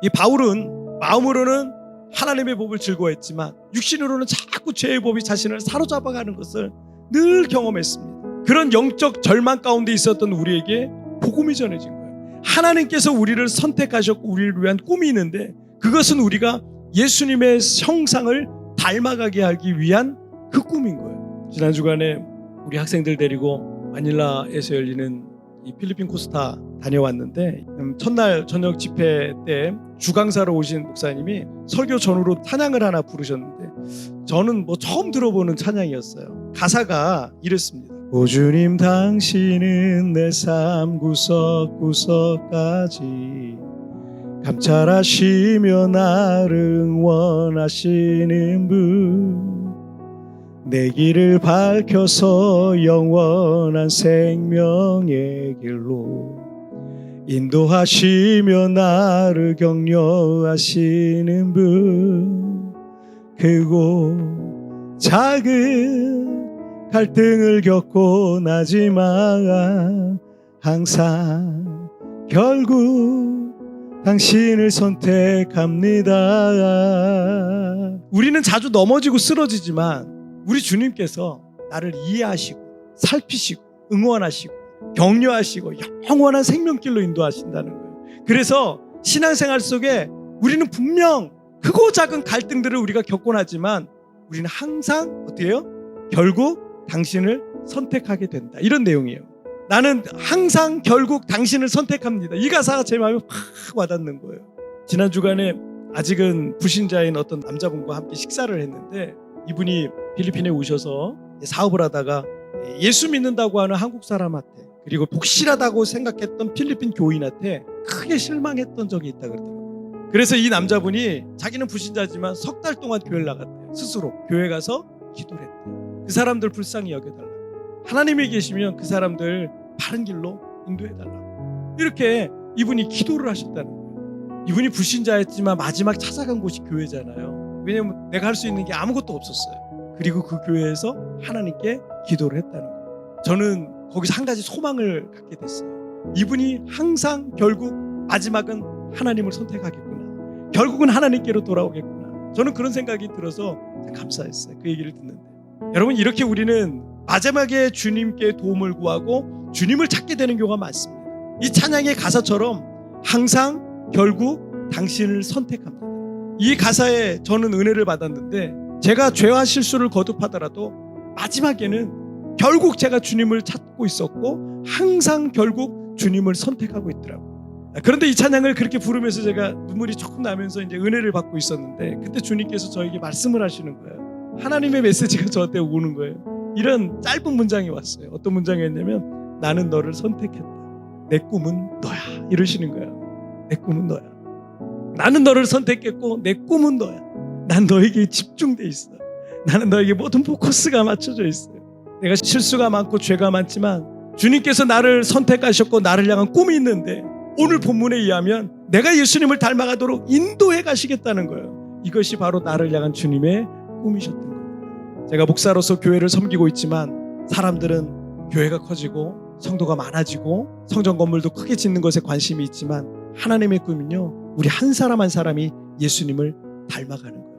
이 바울은 마음으로는 하나님의 법을 즐거워했지만 육신으로는 자꾸 죄의 법이 자신을 사로잡아가는 것을 늘 경험했습니다. 그런 영적 절망 가운데 있었던 우리에게 복음이 전해진 거예요. 하나님께서 우리를 선택하셨고 우리를 위한 꿈이 있는데 그것은 우리가 예수님의 형상을 닮아가게 하기 위한 그 꿈인 거예요. 지난 주간에 우리 학생들 데리고 마닐라에서 열리는 이 필리핀 코스타 다녀왔는데 첫날 저녁 집회 때 주강사로 오신 목사님이 설교 전후로 찬양을 하나 부르셨는데 저는 처음 들어보는 찬양이었어요. 가사가 이랬습니다. 오 주님 당신은 내 삶 구석구석까지 감찰하시며 나를 응원하시는 분 내 길을 밝혀서 영원한 생명의 길로 인도하시며 나를 격려하시는 분 크고 작은 갈등을 겪고 나지만 항상 결국 당신을 선택합니다. 우리는 자주 넘어지고 쓰러지지만 우리 주님께서 나를 이해하시고 살피시고 응원하시고 격려하시고 영원한 생명길로 인도하신다는 거예요. 그래서 신앙생활 속에 우리는 분명 크고 작은 갈등들을 우리가 겪곤 하지만 우리는 항상 어떻게 해요? 결국 당신을 선택하게 된다. 이런 내용이에요. 나는 항상 결국 당신을 선택합니다. 이 가사가 제 마음에 확 와닿는 거예요. 지난 주간에 아직은 불신자인 어떤 남자분과 함께 식사를 했는데 이분이 필리핀에 오셔서 사업을 하다가 예수 믿는다고 하는 한국 사람한테 그리고 복실하다고 생각했던 필리핀 교인한테 크게 실망했던 적이 있다 그러더라고요. 그래서 이 남자분이 자기는 불신자지만 석 달 동안 교회를 나갔대요. 스스로 교회 가서 기도를 했대요. 그 사람들 불쌍히 여겨달라고, 하나님이 계시면 그 사람들 바른 길로 인도해달라고, 이렇게 이분이 기도를 하셨다는 거예요. 이분이 불신자였지만 마지막 찾아간 곳이 교회잖아요. 왜냐면 내가 할 수 있는 게 아무것도 없었어요. 그리고 그 교회에서 하나님께 기도를 했다는 거예요. 저는 거기서 한 가지 소망을 갖게 됐어요. 이분이 항상 결국 마지막은 하나님을 선택하겠구나, 결국은 하나님께로 돌아오겠구나. 저는 그런 생각이 들어서 감사했어요. 그 얘기를 듣는데 여러분, 이렇게 우리는 마지막에 주님께 도움을 구하고 주님을 찾게 되는 경우가 많습니다. 이 찬양의 가사처럼 항상 결국 당신을 선택합니다. 이 가사에 저는 은혜를 받았는데 제가 죄와 실수를 거듭하더라도 마지막에는 결국 제가 주님을 찾고 있었고 항상 결국 주님을 선택하고 있더라고요. 그런데 이 찬양을 그렇게 부르면서 제가 눈물이 조금 나면서 이제 은혜를 받고 있었는데 그때 주님께서 저에게 말씀을 하시는 거예요. 하나님의 메시지가 저한테 오는 거예요. 이런 짧은 문장이 왔어요. 어떤 문장이었냐면 나는 너를 선택했다. 내 꿈은 너야. 이러시는 거예요. 내 꿈은 너야. 나는 너를 선택했고 내 꿈은 너야. 난 너에게 집중돼 있어. 나는 너에게 모든 포커스가 맞춰져 있어요. 내가 실수가 많고 죄가 많지만 주님께서 나를 선택하셨고 나를 향한 꿈이 있는데 오늘 본문에 의하면 내가 예수님을 닮아가도록 인도해 가시겠다는 거예요. 이것이 바로 나를 향한 주님의 꿈이셨던 거예요. 제가 목사로서 교회를 섬기고 있지만 사람들은 교회가 커지고 성도가 많아지고 성전 건물도 크게 짓는 것에 관심이 있지만 하나님의 꿈은요, 우리 한 사람 한 사람이 예수님을 닮아가는 거예요.